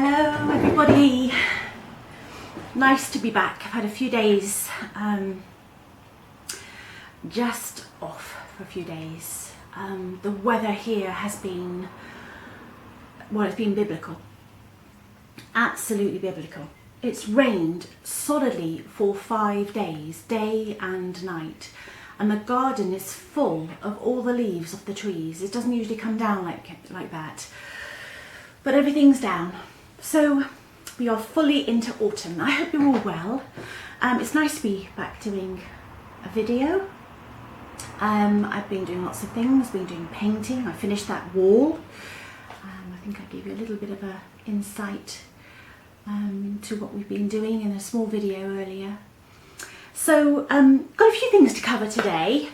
Hello everybody, nice to be back. I've had a few days just off for a few days. The weather here has been, well, it's been biblical, absolutely biblical. It's rained solidly for 5 days, day and night, and the garden is full of all the leaves off the trees. It doesn't usually come down like that, but everything's down. So we are fully into autumn. I hope you're all well. It's nice to be back doing a video. I've been doing lots of things, been doing painting. I finished that wall. I think I gave you a little bit of a insight to what we've been doing in a small video earlier. So got a few things to cover today.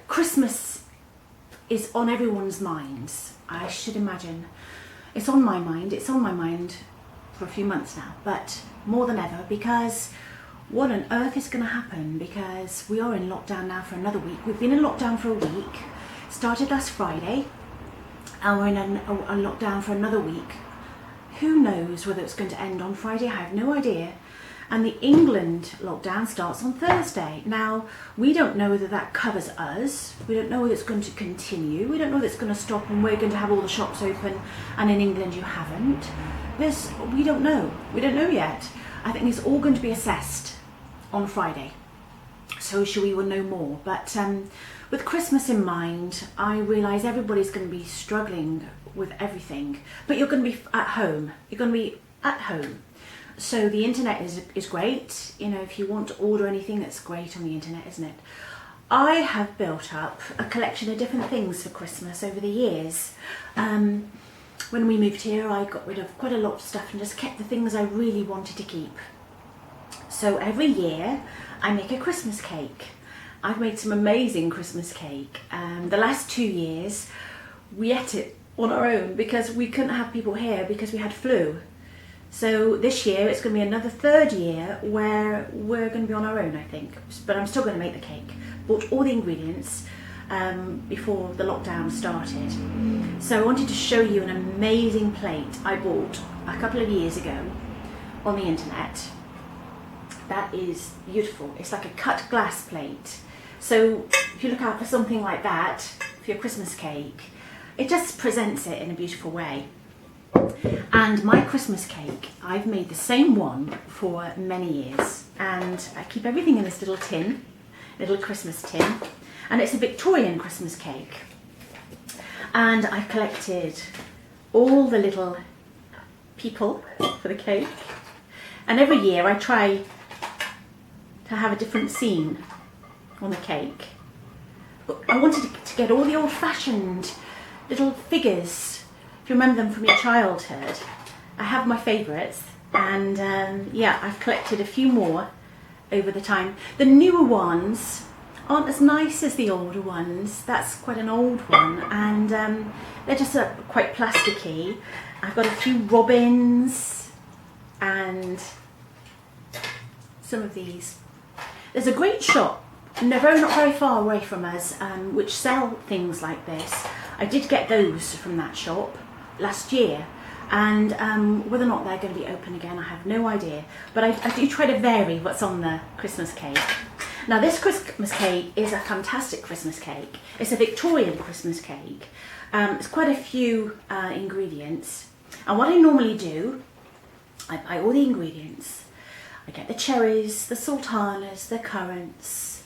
Christmas is on everyone's minds, I should imagine. It's on my mind. It's on my mind for a few months now, but more than ever, because what on earth is going to happen? Because we are in lockdown now for another week. We've been in lockdown for a week, started last Friday, and we're in a lockdown for another week. Who knows whether it's going to end on Friday? I have no idea. And the England lockdown starts on Thursday. Now, we don't know whether that covers us. We don't know whether it's going to continue. We don't know whether it's going to stop and we're going to have all the shops open and in England you haven't. We don't know. We don't know yet. I think it's all going to be assessed on Friday. So we will know more. But with Christmas in mind, I realise everybody's going to be struggling with everything. But you're going to be at home. You're going to be at home. So the internet is great. You know, if you want to order anything, that's great on the internet, isn't it? I have built up a collection of different things for Christmas over the years. When we moved here, I got rid of quite a lot of stuff and just kept the things I really wanted to keep. So every year I make a Christmas cake. I've made some amazing Christmas cake. The last 2 years we ate it on our own because we couldn't have people here because we had flu. So this year it's going to be another third year where we're going to be on our own, I think. But I'm still going to make the cake. Bought all the ingredients before the lockdown started. So I wanted to show you an amazing plate I bought a couple of years ago on the internet. That is beautiful. It's like a cut glass plate. So if you look out for something like that for your Christmas cake, it just presents it in a beautiful way. And my Christmas cake, I've made the same one for many years, and I keep everything in this little tin, little Christmas tin, and it's a Victorian Christmas cake. And I've collected all the little people for the cake, and every year I try to have a different scene on the cake. But I wanted to get all the old-fashioned little figures. If you remember them from your childhood, I have my favourites, and yeah, I've collected a few more over the time. The newer ones aren't as nice as the older ones. That's quite an old one, and they're just quite plasticky. I've got a few robins and some of these. There's a great shop, and they're not very far away from us, which sell things like this. I did get those from that shop last year, and whether or not they're going to be open again, I have no idea, but I do try to vary what's on the Christmas cake. Now this Christmas cake is a fantastic Christmas cake. It's a Victorian Christmas cake. It's quite a few ingredients, and what I normally do, I buy all the ingredients. I get the cherries, the sultanas, the currants,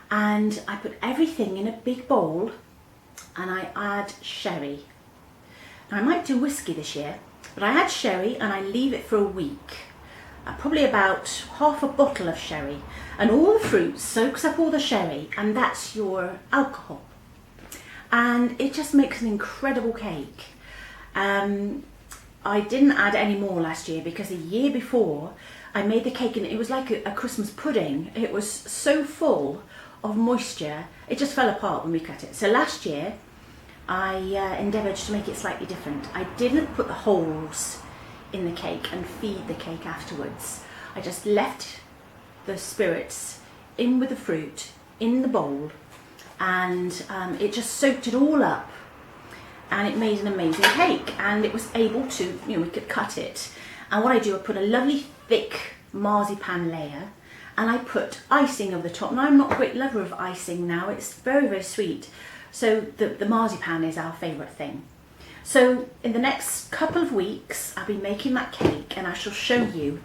and I put everything in a big bowl, and I add sherry. I might do whiskey this year, but I add sherry and I leave it for a week. Probably about half a bottle of sherry, and all the fruit soaks up all the sherry, and that's your alcohol. And it just makes an incredible cake. I didn't add any more last year because the year before I made the cake and it was like a Christmas pudding. It was so full of moisture, it just fell apart when we cut it. So last year I endeavoured to make it slightly different. I didn't put the holes in the cake and feed the cake afterwards. I just left the spirits in with the fruit in the bowl, and it just soaked it all up. and it made an amazing cake, and it was able to, you know, we could cut it. And what I do, I put a lovely thick marzipan layer, and I put icing over the top. Now, I'm not a great lover of icing now, it's very, very sweet. So the marzipan is our favourite thing. So in the next couple of weeks, I'll be making that cake, and I shall show you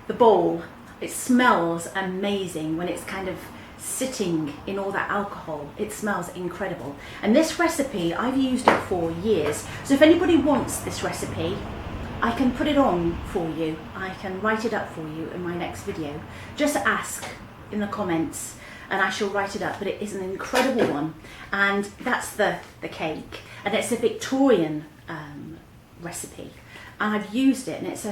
the bowl. It smells amazing when it's kind of sitting in all that alcohol. It smells incredible. And this recipe, I've used it for years. So if anybody wants this recipe, I can put it on for you. I can write it up for you in my next video. Just ask in the comments and I shall write it up. But it is an incredible one. And that's the cake. And it's a Victorian recipe. And I've used it, and it's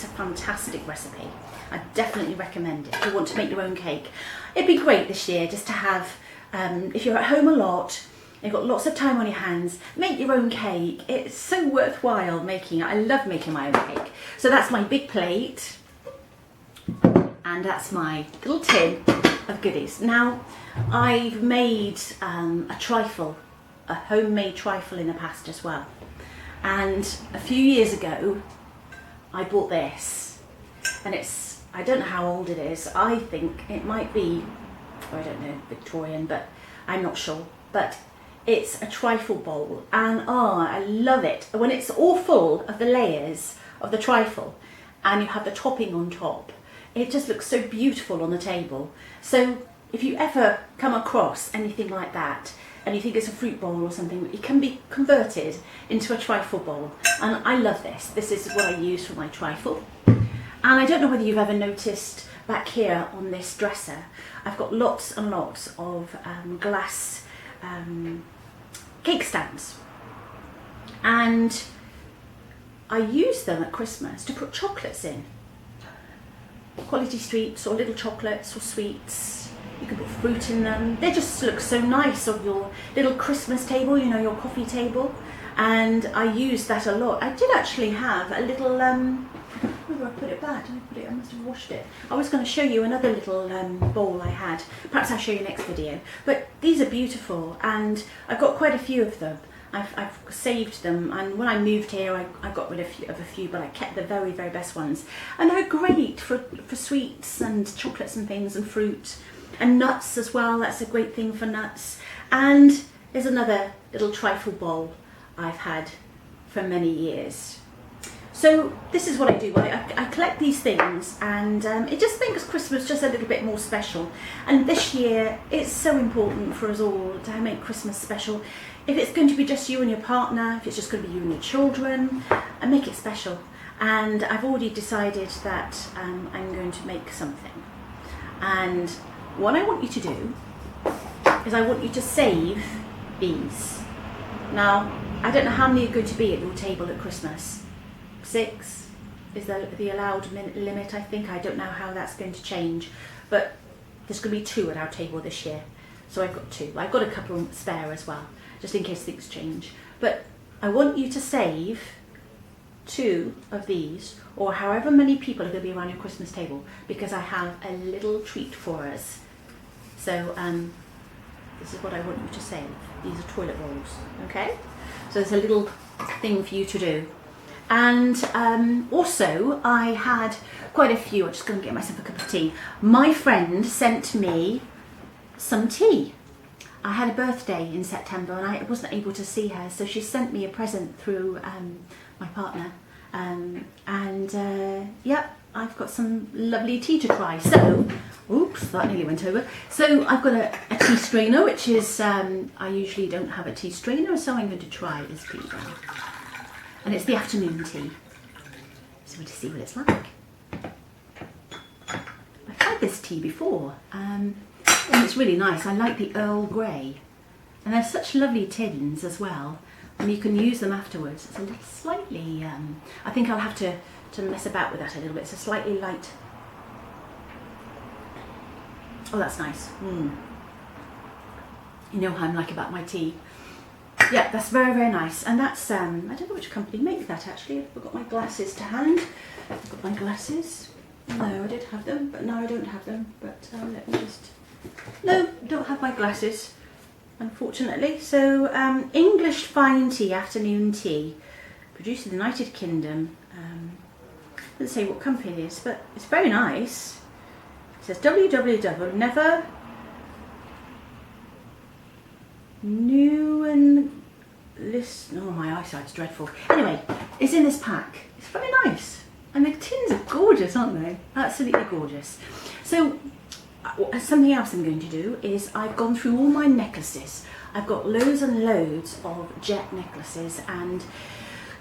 a fantastic recipe. I definitely recommend it if you want to make your own cake. It'd be great this year just to have, if you're at home a lot, you've got lots of time on your hands, make your own cake. It's so worthwhile making it. I love making my own cake. So that's my big plate, and that's my little tin of goodies. Now, I've made a trifle, a homemade trifle in the past as well. And a few years ago, I bought this, and I don't know how old it is. I think it might be, I don't know, Victorian, but I'm not sure. But it's a trifle bowl, and I love it. When it's all full of the layers of the trifle, and you have the topping on top, it just looks so beautiful on the table. So if you ever come across anything like that, and you think it's a fruit bowl or something, it can be converted into a trifle bowl. And I love this. This is what I use for my trifle. And I don't know whether you've ever noticed back here on this dresser, I've got lots and lots of glass cake stands. And I use them at Christmas to put chocolates in. Quality treats or little chocolates or sweets. You can put fruit in them. They just look so nice on your little Christmas table, you know, your coffee table. And I use that a lot. I did actually have a little, where did I put it back? Did I put it? I must have washed it. I was going to show you another little bowl I had. Perhaps I'll show you next video. But these are beautiful, and I've got quite a few of them. I've saved them, and when I moved here I got rid of a few, but I kept the very, very best ones. And they're great for sweets and chocolates and things, and fruit. And nuts as well, that's a great thing for nuts. And there's another little trifle bowl I've had for many years. So this is what I do. I collect these things, and it just makes Christmas just a little bit more special. And this year, it's so important for us all to make Christmas special. If it's going to be just you and your partner, if it's just going to be you and your children, and make it special. And I've already decided that I'm going to make something. And what I want you to do is I want you to save these. Now, I don't know how many are going to be at your table at Christmas. 6 is the allowed limit, I think. I don't know how that's going to change, but there's going to be 2 at our table this year. So I've got 2. I've got a couple spare as well, just in case things change. But I want you to save 2 of these, or however many people are going to be around your Christmas table, because I have a little treat for us. So this is what I want you to save. These are toilet rolls, okay? So there's a little thing for you to do. And also I had quite a few. I'm just going to get myself a cup of tea. My friend sent me some tea. I had a birthday in September and I wasn't able to see her, so she sent me a present through my partner. Yep, I've got some lovely tea to try. So, oops, that nearly went over. So I've got a tea strainer, which is, I usually don't have a tea strainer, so I'm going to try this tea now. And it's the afternoon tea. So we'll just see what it's like. I've had this tea before, and it's really nice. I like the Earl Grey. And they're such lovely tins as well. And you can use them afterwards. It's a little slightly, I think I'll have to mess about with that a little bit. It's a slightly light. Oh, that's nice. You know how I'm like about my tea. Yeah, that's very, very nice. And that's, I don't know which company make that actually. I've got my glasses to hand. I've got my glasses. No, I did have them, but no, I don't have them. But let me just, no, don't have my glasses. unfortunately. So English fine tea, afternoon tea, produced in the United Kingdom. Doesn't say what company it is, but it's very nice. It says www. Never new and listen. Oh, my eyesight's dreadful. Anyway, it's in this pack. It's very nice, and the tins are gorgeous, aren't they? Absolutely gorgeous. So something else I'm going to do is I've gone through all my necklaces. I've got loads and loads of jet necklaces and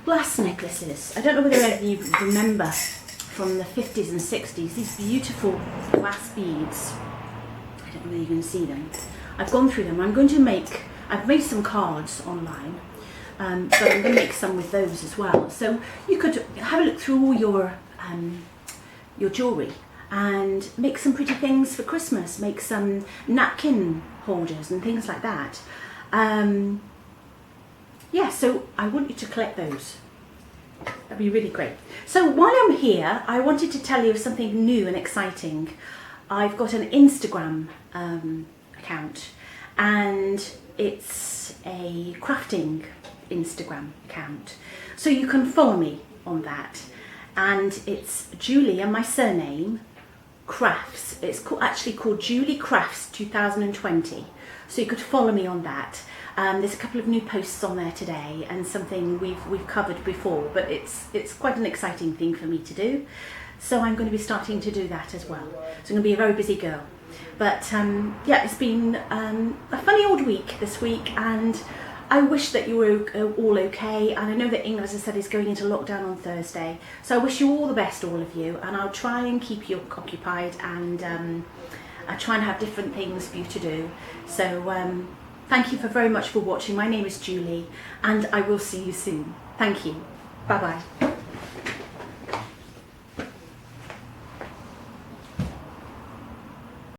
glass necklaces. I don't know whether any of you remember from the 50s and 60s, these beautiful glass beads. I don't know whether you can see them. I've gone through them. I've made some cards online, but I'm going to make some with those as well. So you could have a look through all your jewellery and make some pretty things for Christmas. Make some napkin holders and things like that. Yeah, so I want you to collect those. That'd be really great. So while I'm here, I wanted to tell you of something new and exciting. I've got an Instagram account, and it's a crafting Instagram account. So you can follow me on that. And it's Julie and my surname, Crafts. It's actually called Julie Crafts 2020. So you could follow me on that. There's a couple of new posts on there today, and something we've covered before, but it's quite an exciting thing for me to do. So I'm going to be starting to do that as well. So I'm going to be a very busy girl. But yeah, it's been a funny old week this week, and I wish that you were all okay. And I know that England, as I said, is going into lockdown on Thursday. So I wish you all the best, all of you, and I'll try and keep you occupied, and I try and have different things for you to do. So thank you very much for watching. My name is Julie, and I will see you soon. Thank you. Bye-bye.